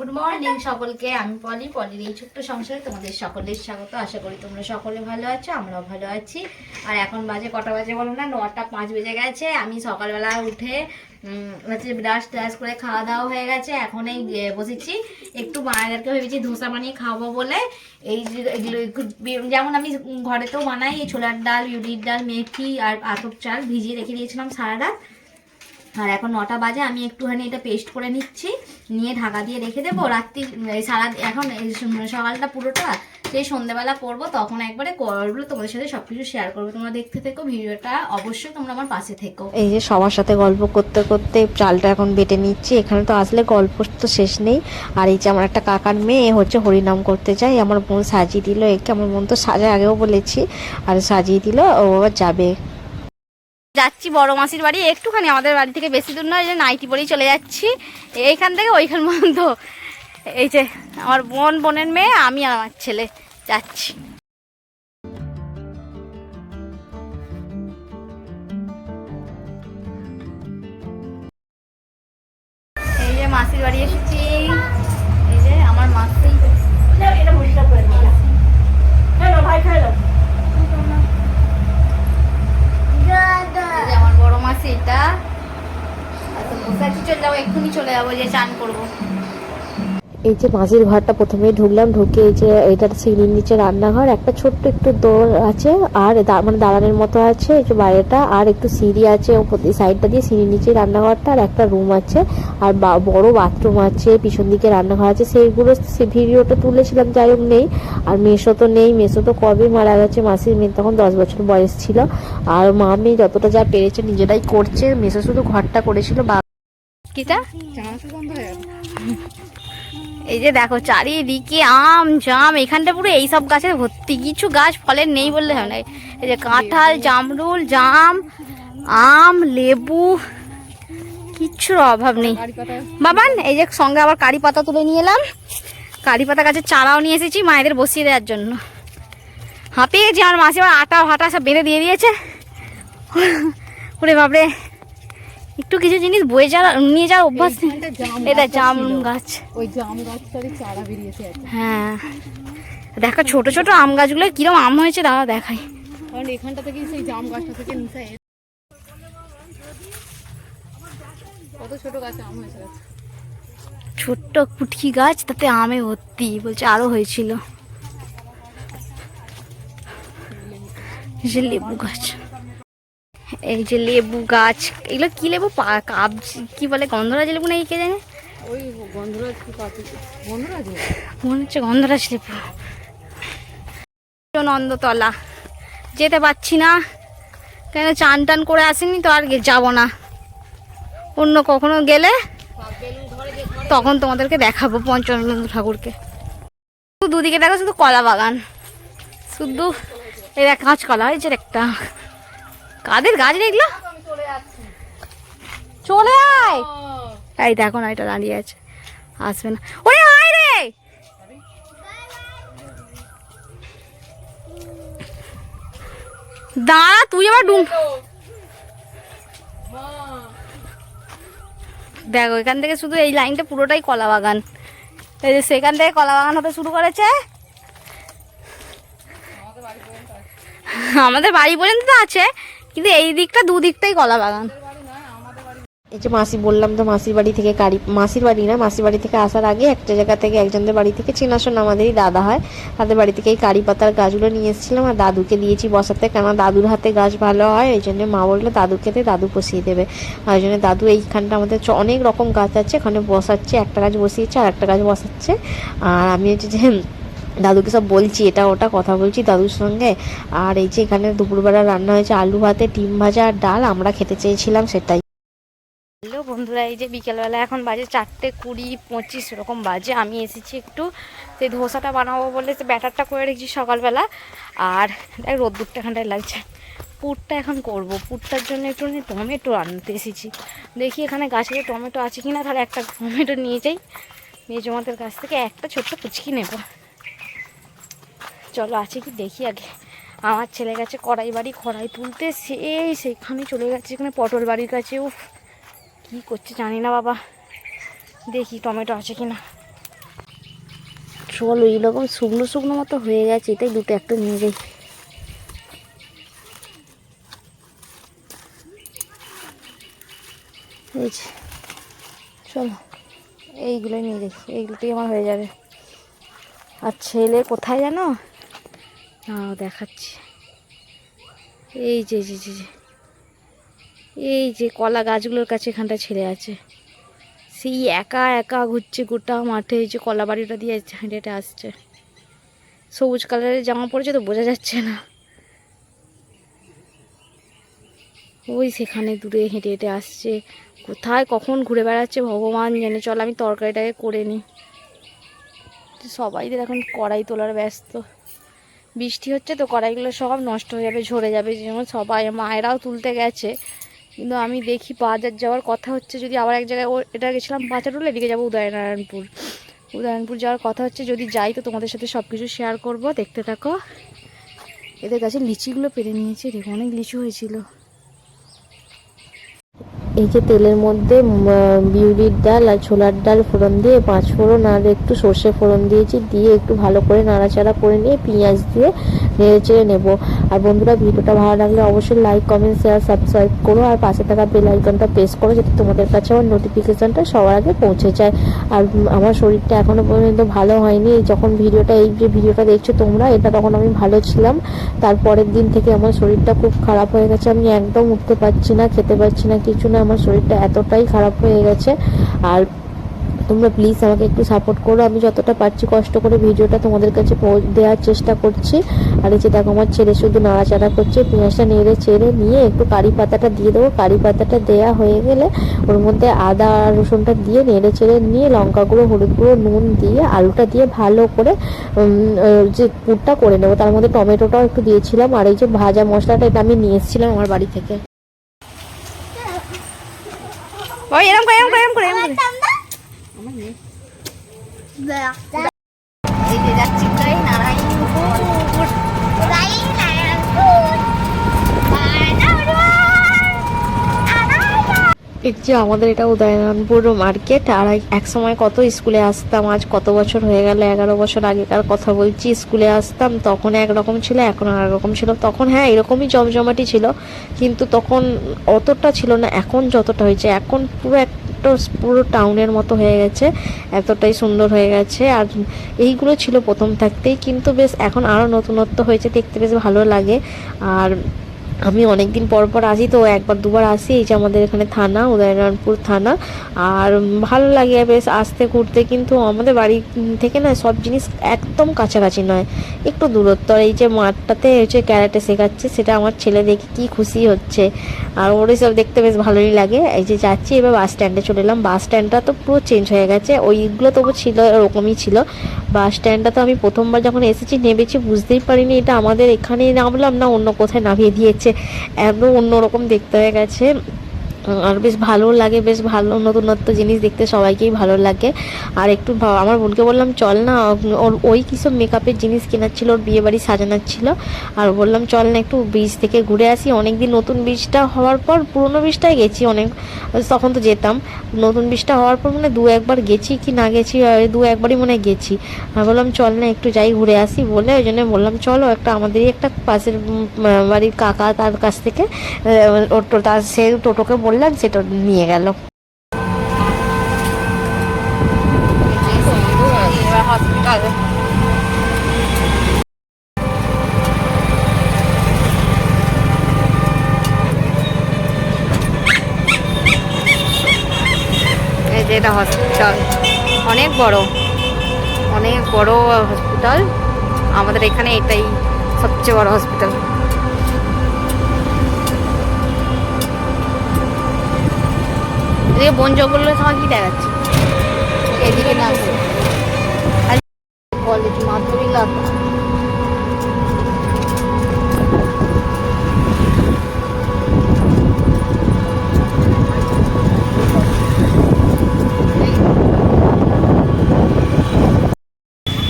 Good morning সকলকে। আমি পলির এই ছোট্ট সংসারে তোমাদের সকলের স্বাগত। আশা করি তোমরা সকলে ভালো আছো, আমরাও ভালো আছি। আর এখন বাজে কটা বাজে বলো না, 9টা 5 বেজে গেছে। আমি সকালবেলা উঠে হচ্ছে ব্রাশ করে খাওয়া দাওয়া হয়ে গেছে। এখন এই বসেছি একটু মায়েরকে ভেবেছি ধোসা বানিয়ে খাওয়াবো বলে। এই এগুলো যেমন আমি ঘরেতেও বানাই, এই ছোলার ডাল, ইউরির ডাল, মেথি আর আতপ চাল ভিজিয়ে রেখে দিয়েছিলাম সারা রাত। আর এখন 9টা বাজে, আমি একটুখানি এটা পেস্ট করে নিচ্ছি, নিয়ে ঢাকা দিয়ে রেখে দেবো রাত্রি সারা। এখন সকালটা পুরোটা সেই সন্ধ্যেবেলা করবো, তখন একবারে করবো তোমাদের সাথে সবকিছু শেয়ার করবো। তোমরা দেখতে থেকো ভিডিওটা, অবশ্যই তোমরা আমার পাশে থেকো। এই যে সবার সাথে গল্প করতে করতে চালটা এখন বেটে নিচ্ছি। এখানে তো আসলে গল্প তো শেষ নেই। আর এই যে আমার একটা কাকার মেয়ে হচ্ছে হরিনাম করতে যায়, আমার বোন সাজিয়ে দিল একে। আমার বোন তো সাজা আগেও বলেছি, আর সাজিয়ে দিল, ও আবার যাবে। যাচ্ছি বড় মাসির বাড়ি, একটুখানি আমাদের বাড়ি থেকে বেশি দূর নয়, যে নাইটি পরেই চলে যাচ্ছি এইখান থেকে ওইখান পর্যন্ত। এই যে আমার বোনের মেয়ে, আমি আর আমার ছেলে যাচ্ছি। এই যে মাসির বাড়ি এসেছি, এই যে আমার মাসি। এটা পরিষ্কার করে দিলাম। হ্যালো ভাই, হ্যালো। আমার বড় মাসি এটা। আচ্ছা বসে আছি, চলে যাবো, এক্ষুনি চলে যাবো, যে চান করবো। এই যে মাঝির ঘরটা প্রথমেই ঢুকলাম, ঢুকে এই যে এটা সিঁড়ির নিচে রান্নাঘর, একটা ছোট্ট একটু দোর আছে, আর মানে দালানের মতো আছে এই যে বাইরেটা, আর একটু সিঁড়ি আছে সাইডটা দিয়ে, সিঁড়ির নিচে রান্নাঘরটা, আর একটা রুম আছে, আর বড় বাথরুম আছে, পিছন দিকে রান্নাঘর আছে। সেইগুলো ভিডিওটা তুলেছিলাম, যাই হোক নেই। আর মেসো তো নেই, মেসো তো কবে মারা গেছে। মাসির মেয়ে তখন 10 বছর বয়স ছিল। আর মামি যতটা যা পেরেছে নিজেরাই করছে, মেসো শুধু ঘরটা করেছিল। কিটা এই যে দেখো চারিদিকে আম জাম, এখানটা পুরো এইসব গাছের ভর্তি, কিছু গাছ ফলের নেই বললে হয় না। এই যে কাঁঠাল, জামরুল, জাম, আম, লেবু, কিচ্ছুর অভাব নেই বাবান। এই যে সঙ্গে আবার কারি পাতা তুলে নিয়ে এলাম, কারি পাতা গাছের চারাও নিয়ে এসেছি মায়েদের বসিয়ে দেওয়ার জন্য। হাঁপিয়ে গেছি, আমার মাসি আবার আটা ফাটা সব বেঁধে দিয়ে দিয়েছে। ওরে বাবরে, একটু কিছু জিনিস বয়ে নিয়ে যাওয়ার অভ্যাস। এটা জাম গাছ, ওই জাম গাছটারই চারা বেরিয়েছে। হ্যাঁ দেখো ছোট ছোট আম গাছগুলো কিরম আম হয়েছে দাদা দেখাই। কারণ এখানটা থেকে সেই জাম গাছটা থেকে নিচে কত ছোট গাছে আম হয়েছে। ছোট্ট কুটকি গাছ, তাতে আমে ভর্তি, বলছে আরো হয়েছিল। লেবু গাছ, এই যে লেবু গাছ, এগুলো কি লেবু, কি বলে, গন্ধরাজ লেবু না কে জানে। ওই গন্ধরাজ, গন্ধরাজ মনে হচ্ছে গন্ধরাজ লেবু। নন্দতলা যেতে পারছি না, কেন চান টান করে আসেনি তো, আর যাবো না। অন্য কখনো গেলে তখন তোমাদেরকে দেখাবো পঞ্চানন্দ ঠাকুরকে। দুদিকে দেখো শুধু কলা বাগান, শুধু এই দেখ কাঁচকলা হয়েছে একটা। কাদের গাছ রে এগুলো? চলে আয়, এই দেখো না এটা দাঁড়িয়ে আছে, আসবে না। ওরে আয় রে, দাঁড়া তুই আবার দেখো এখান থেকে শুধু এই লাইনটা পুরোটাই কলা বাগান। এই যে সেখান থেকে কলা বাগান হতে শুরু করেছে, আমাদের বাড়ি পর্যন্ত তো আছে, কিন্তু এই দিকটা দুদিকটাই কলা বাগান। এই যে মাসি বললাম তো, মাসির বাড়ি থেকে মাসির বাড়ি থেকে আসার আগে একটা জায়গা থেকে একজনদের বাড়ি থেকে চেনাশোনা, আমাদেরই দাদা হয়, তাদের বাড়ি থেকে এই কারি পাতার গাছগুলো নিয়ে এসেছিলাম। আর দাদুকে দিয়েছি বসাতে, কেন দাদুর হাতে গাছ ভালো হয়, এই জন্য মা বললো দাদুকে দাদু বসিয়ে দেবে। আর জন্য দাদু এইখানটা আমাদের অনেক রকম গাছ আছে, এখানে বসাচ্ছে, একটা গাছ বসিয়েছে আর একটা গাছ বসাচ্ছে। আর আমি হচ্ছে যে দাদুকে সব বলছি, এটা ওটা কথা বলছি দাদুর সঙ্গে। আর এই যে এখানে দুপুরবেলা রান্না হয়েছে আলু ভাতে, ডিম ভাজা আর ডাল, আমরা খেতে চেয়েছিলাম সেটাই। হ্যালো বন্ধুরা, এই যে বিকেলবেলা এখন বাজে 4:20-25 এরকম বাজে। আমি এসেছি একটু সেই ধোসাটা বানাবো বলে ব্যাটারটা করে রেখেছি সকালবেলা। আর রোদ্দুরটা এখানটায় লাগছে, পুরটা এখন করব। পুরটার জন্য একটু টমেটো আনতে এসেছি, দেখি এখানে গাছে টমেটো আছে কিনা, তাহলে একটা টমেটো নিয়ে যাই মেজমাদের কাছ থেকে, একটা ছোট্ট কুচকি নেব। চলো আছে কি দেখি আগে। আমার ছেলে গেছে কড়াই তুলতে, সেইখানে চলে গেছে, এখানে পটল বাড়ির কাছে। উফ কি করছে জানি না বাবা, দেখি টমেটো আছে কিনা। চলো এইরকম শুকনো শুকনো মতো হয়ে গেছে, এটাই দুটো একটা নিয়ে যাই। এই যে চলো এইগুলো নিয়ে যাই, এইগুলোতেই আমার হয়ে যাবে। আর ছেলে কোথায় জানো, দেখাচ্ছি, এই যে যে যে যে এই যে কলা গাছগুলোর কাছে এখানটা ছেড়ে আছে, সেই একা একা ঘুরছে গোটা মাঠে। এই যে কলা বাড়িটা দিয়ে হেঁটে হেঁটে আসছে, সবুজ কালারের জামা পরেছে তো বোঝা যাচ্ছে না। ওই সেখানে দূরে হেঁটে হেঁটে আসছে, কোথায় কখন ঘুরে বেড়াচ্ছে ভগবান জানে। চল আমি তরকারিটাকে করে নিই। সবাইদের এখন কড়াই তোলার ব্যস্ত, বৃষ্টি হচ্ছে তো কড়াইগুলো সব নষ্ট হয়ে যাবে, ঝরে যাবে। যেমন সবাই মায়েরাও তুলতে গেছে, কিন্তু আমি দেখি বাজার যাওয়ার কথা হচ্ছে, যদি আবার এক জায়গায় এটা গেছিলাম পাঁচাটুলে, এদিকে যাবো উদয়নারায়ণপুর। উদয়নারায়ণপুর যাওয়ার কথা হচ্ছে, যদি যাই তো তোমাদের সাথে সব কিছু শেয়ার করবো, দেখতে থাকো। এদের কাছে লিচিগুলো পেরে নিয়েছি, রে অনেক লিচু হয়েছিল। এই যে তেলের মধ্যে বিউলির ডাল আর ছোলার ডাল ফোড়ন দিয়ে, 5 ফোড়ন আর একটু সর্ষে ফোড়ন দিয়েছি, দিয়ে একটু ভালো করে নাড়াচাড়া করে নিয়ে পেঁয়াজ দিয়ে নেড়ে চেড়ে নেবো। আর বন্ধুরা ভিডিওটা ভালো লাগলে অবশ্যই লাইক কমেন্ট শেয়ার সাবস্ক্রাইব করো, আর পাশে থাকা বেল আইকনটা প্রেস করো, যাতে তোমাদের কাছে আমার নোটিফিকেশনটা সবার আগে পৌঁছে যায়। আর আমার শরীরটা এখনো পর্যন্ত ভালো হয়নি। যখন এই যে ভিডিওটা দেখছো তোমরা, এটা তখন আমি ভালো ছিলাম, তারপরের দিন থেকে আমার শরীরটা খুব খারাপ হয়ে গেছে। আমি একদম উঠতে পারছি না, খেতে পারছি না, কিছু না, আমার শরীরটা এতটাই খারাপ হয়ে গেছে। আর তোমরা প্লিজ আমাকে একটু সাপোর্ট করো, আমি যতটা পারছি কষ্ট করে ভিডিওটা তোমাদের কাছে দেওয়ার চেষ্টা করছি। আর এই যে দেখো আমার ছেলে শুধু নাড়াচাড়া করছে, পেঁয়াজটা নেড়ে চেড়ে নিয়ে একটু কারি পাতাটা দিয়ে দেবো। কারি পাতাটা দেওয়া হয়ে গেলে ওর মধ্যে আদা আর রসুনটা দিয়ে নেড়ে চেড়ে নিয়ে লঙ্কা গুঁড়ো, হলুদ গুঁড়ো, নুন দিয়ে আলুটা দিয়ে ভালো করে যে পুরটা করে নেবো। তার মধ্যে টমেটোটাও একটু দিয়েছিলাম। আর এই যে ভাজা মশলাটা, এটা আমি নিয়ে এসেছিলাম আমার বাড়ি থেকে। ওই এরকম করে এরকম করে এরকম করে এই যে যাচ্ছি তাই নারায়ণপুর। এই যে আমাদের এটা উদয়নারায়ণপুর মার্কেট। আর এক সময় কত স্কুলে আসতাম, আজ কত বছর হয়ে গেল, 11 বছর আগেকার কথা বলছি। স্কুলে আসতাম তখন একরকম ছিল, এখন আর রকম ছিল। তখন হ্যাঁ এরকমই জমজমাটি ছিল, কিন্তু তখন অতটা ছিল না এখন যতটা হয়েছে। এখন পুরো টাউনের মতো হয়ে গেছে, এতটাই সুন্দর হয়ে গেছে। আর এইগুলো ছিল প্রথম থাকতেই, কিন্তু বেশ এখন আরও নতুনত্ব হয়েছে, দেখতে বেশ ভালো লাগে। আর আমি অনেক দিন পর পর আসি, তো একবার দুবার আসি। এই যে আমাদের এখানে থানা, উদয়নারায়ণপুর থানা, আর ভালো লাগে বেশ আসতে ঘুরতে। কিন্তু আমাদের বাড়ি থেকে না সব জিনিস একদম কাছাকাছি নয়, একটু দূরত্ব। আর এই যে মাঠটাতে হচ্ছে ক্যারাটে শেখাচ্ছে, সেটা আমার ছেলে দেখে কি খুশি হচ্ছে, আর ওরই সব দেখতে বেশ ভালোই লাগে। এই যে যাচ্ছি, এবার বাস স্ট্যান্ডে চলে এলাম। বাস স্ট্যান্ডটা তো পুরো চেঞ্জ হয়ে গেছে, ওইগুলো তবু ছিল, ওরকমই ছিল। বাস স্ট্যান্ডটা তো আমি প্রথমবার যখন এসেছি নেমেছি বুঝতেই পারিনি এটা আমাদের এখানেই নামলাম না অন্য কোথায় নামিয়ে দিয়েছে, এত অন্যরকম দেখতে হয়ে গেছে। আর বেশ ভালো লাগে, বেশ ভালো নতুনত্ব জিনিস দেখতে সবাইকেই ভালো লাগে। আর একটু আমার বোনকে বললাম চল না, ওই কিসব মেকআপের জিনিস কেনার ছিল, ওর বিয়ে বাড়ি সাজানোর ছিল। আর বললাম চল না একটু ব্রিজ থেকে ঘুরে আসি। অনেকদিন নতুন ব্রিজটা হওয়ার পর, পুরোনো ব্রিজটায় গেছি অনেক, তখন তো যেতাম। নতুন ব্রিজটা হওয়ার পর মানে 2-1 গেছি কি না গেছি, 2-1 মনে গেছি। আর বললাম চল না একটু যাই ঘুরে আসি বলে, ওই জন্য বললাম চলো আমাদেরই একটা পাশের বাড়ির কাকা, তার কাছ থেকে সে টোটোকে বললাম, সেটা নিয়ে গেল। হসপিটাল এই যে এটা হসপিটাল, অনেক বড় হসপিটাল। আমাদের এখানে এটাই সবচেয়ে বড় হসপিটাল। এদিকে বন জঙ্গলের সময় কি দেখাচ্ছে, এদিকে না কলেজ মাধুরী লতা।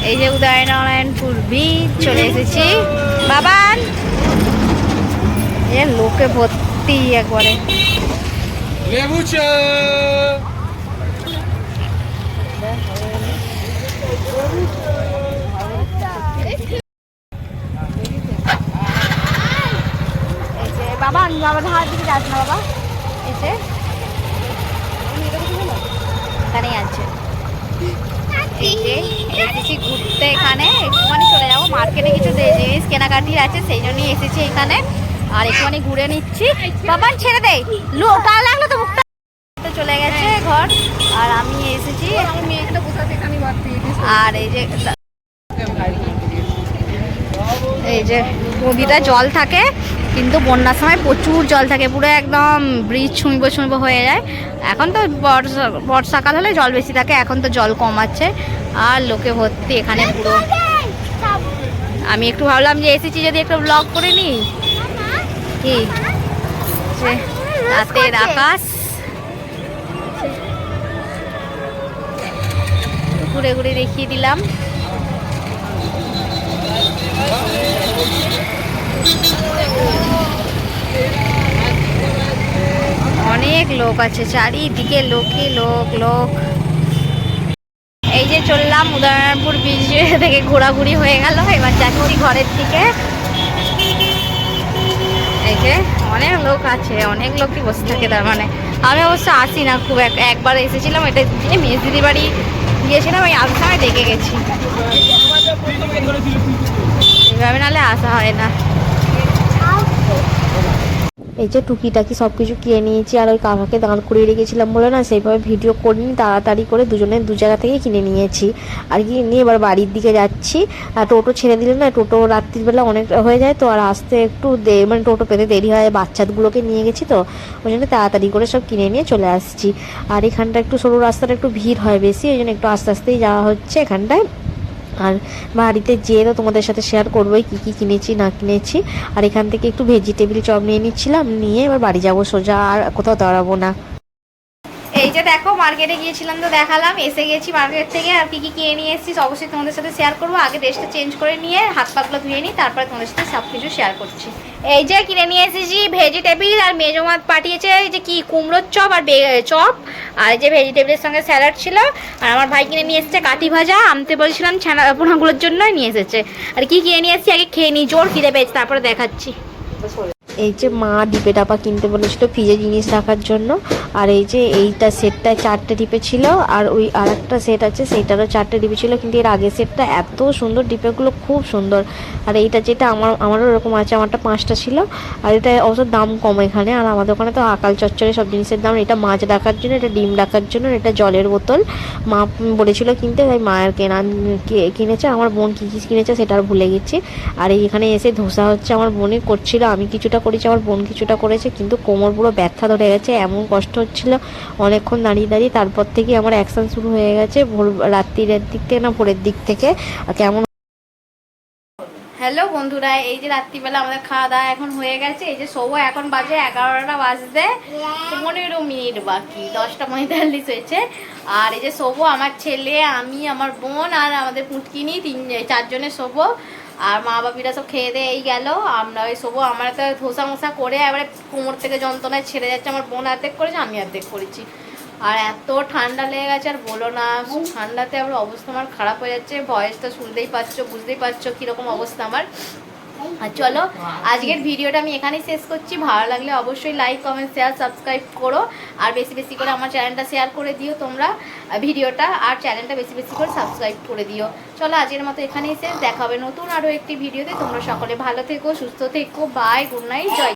এই যে উদয়নারায়ণপুর বীচ চলে এসেছি। বাবান এ লোকে ভর্তি একবারে। লেবু চা বাবা বাবা ধার দিকে যাস না বাবা, এসে এখানেই আছে। এই যে এসেছি ঘুরতে, এখানে একটুখানি চলে যাবো মার্কেটে, কিছু জিনিস কেনাকাটির আছে সেই জন্যই এসেছি এখানে, আর একটুখানি ঘুরে নিচ্ছি। বাবা ছেড়ে দেয়, লোটা লাগলো তো মুখটা, চলে গেছে ঘর। আর আমি এসেছি, আমার মেয়েটা কোথা থেকে আমি বাদ দিয়ে দিয়েছি। আর এই যে নদীটা জল থাকে, কিন্তু বন্যার সময় প্রচুর জল থাকে, পুরো একদম ব্রিজ ছুঁইবো হয়ে যায়। এখন তো বর্ষাকাল হলে জল বেশি থাকে, এখন তো জল কম আছে আর লোকে ভর্তি এখানে পুরো। আমি একটু ভাবলাম যে এসেছি যদি একটু ব্লগ করে নিই, কি যে রাতের আকাশ, ঘুরে ঘুরে দেখিয়ে দিলাম। অনেক লোক আছে চারিদিকে, লোকে লোক। এই যে চললাম উদয়নারায়ণপুর ব্রিজ থেকে, ঘোরাঘুরি হয়ে গেল, এবার যাচ্ছি ঘরের দিকে। এই যে অনেক লোক আছে, অনেক লোকই বসে থাকে, তার মানে আমি অবশ্য আসি না খুব, একবার এসেছিলাম, এটা মেজদিদি বাড়ি গিয়েছিলাম, ওই আসার সময় দেখে গেছি, এভাবে নাহলে আসা হয় না। এই যে টুকিটাকি সব কিছু কিনে নিয়েছি, আর ওই কাকাকে দাঁড় করিয়ে রেখেছিলাম বলে না সেইভাবে ভিডিও করিনি, তাড়াতাড়ি করে দুজনে দু জায়গা থেকে কিনে নিয়েছি আর কি নিয়ে এবার বাড়ির দিকে যাচ্ছি। আর টোটো ছেড়ে দিলে না, টোটো রাত্রিবেলা অনেক হয়ে যায় তো, আর আসতে একটু মানে টোটো পেতে দেরি হয়, বাচ্চাগুলোকে নিয়ে গেছি তো ওই জন্য তাড়াতাড়ি করে সব কিনে নিয়ে চলে আসছি। আর এখানটা একটু সরু রাস্তাটা একটু ভিড় হয় বেশি, ওই জন্য একটু আস্তে আস্তেই যাওয়া হচ্ছে এখানটায়। আর বাড়িতে যেয়ে তো তোমাদের সাথে শেয়ার করবোই কী কী কিনেছি না কিনেছি। আর এখান থেকে একটু ভেজিটেবিল চপ নিয়ে নিচ্ছিলাম, নিয়ে এবার বাড়ি যাবো সোজা, আর কোথাও দাঁড়াবো না। এই যে দেখো মার্কেটে গিয়েছিলাম তো দেখালাম, এসে গেছি মার্কেট থেকে, আর কি কি কিনে নিয়ে এসেছি অবশ্যই তোমাদের সাথে শেয়ার করবো। আগে ড্রেসটা চেঞ্জ করে নিয়ে হাত পাগুলো ধুয়ে নিই, তারপরে তোমাদের সাথে সব কিছু শেয়ার করছি। এই যে কিনে নিয়ে এসেছি ভেজিটেবিল, আর মেজমাত পাঠিয়েছে এই যে কি কুমড়োর চপ আর চপ, আর এই যে ভেজিটেবিলের সঙ্গে স্যালাড ছিল। আর আমার ভাই কিনে নিয়ে এসেছে কাঠি ভাজা, আনতে বলছিলাম ছানা পোনাগুলোর জন্যই নিয়ে এসেছে। আর কি কিনে নিয়ে এসেছি আগে খেয়ে নিই, জোর খিদে পেয়েছে, তারপরে দেখাচ্ছি। এই যে মা ডিপে ডাপা কিনতে বলেছিল ফ্রিজে জিনিস রাখার জন্য, আর এই যে এইটা সেটটায় 4টে ডিপে ছিল, আর ওই আর একটা সেট আছে সেইটারও 4টে ডিপে ছিল, কিন্তু এর আগের সেটটা এত সুন্দর, ডিপেগুলো খুব সুন্দর। আর এইটা যেটা আমারও এরকম আছে, আমারটা 5টা ছিল, আর এটা অবশ্য দাম কম এখানে। আর আমাদের ওখানে তো আকাল চচ্চড়ে সব জিনিসের দাম, এটা মাছ রাখার জন্য, এটা ডিম রাখার জন্য, এটা জলের বোতল মা বলেছিল কিনতে, তাই মায়ের কিনেছে। আমার বোন কী কী কিনেছে সেটা আর ভুলে গেছি। আর এখানে এসে ধোসা হচ্ছে, আমার বোনই করছিল, আমি কিছুটা করেছি, আমার বোন কিছুটা করেছে, কিন্তু কোমর পুরো ব্যথা ধরে গেছে, এমন কষ্ট হচ্ছিল অনেকক্ষণ দাঁড়িয়ে দাঁড়িয়ে। তারপর থেকে আমার অ্যাকশন শুরু হয়ে গেছে রাত্রির দিক থেকে না ভোরের দিক থেকে। কেমন হ্যালো বন্ধুরা, এই যে রাত্রিবেলা আমাদের খাওয়া দাওয়া এখন হয়ে গেছে। এই যে শোবো, এখন বাজে 11টা বাজতে 15 মিনিট বাকি, 10টা 45 হয়েছে। আর এই যে শোবো, আমার ছেলে, আমি, আমার বোন আর আমাদের পুটকিনি 4জনে শোবো। আর মা বাপিরা সব খেয়ে দিয়ে এই গেল, আমরা ওই শোবো। আমরা তো ধোসা মোসা করে এবারে কোমর থেকে যন্ত্রণায় ছেড়ে যাচ্ছে, আমার বোন অর্ধেক করেছে, আমি অর্ধেক করেছি। আর এত ঠান্ডা লেগে গেছে আর বলো না, ঠান্ডাতে আমার অবস্থা আমার খারাপ হয়ে যাচ্ছে। ভয়েসটা শুনতেই পাচ্ছ, বুঝতেই পারছো কীরকম অবস্থা আমার। আর চলো আজকের ভিডিওটা আমি এখানেই শেষ করছি। ভালো লাগলে অবশ্যই লাইক কমেন্ট শেয়ার সাবস্ক্রাইব করো, আর বেশি বেশি করে আমার চ্যানেলটা শেয়ার করে দিও তোমরা ভিডিওটা, আর চ্যানেলটা বেশি বেশি করে সাবস্ক্রাইব করে দিও। চলো আজকের মতো এখানেই শেষ, দেখা হবে নতুন আরও একটি ভিডিওতে। তোমরা সকলে ভালো থেকো, সুস্থ থেকো, বাই, গুড নাইট, জয়।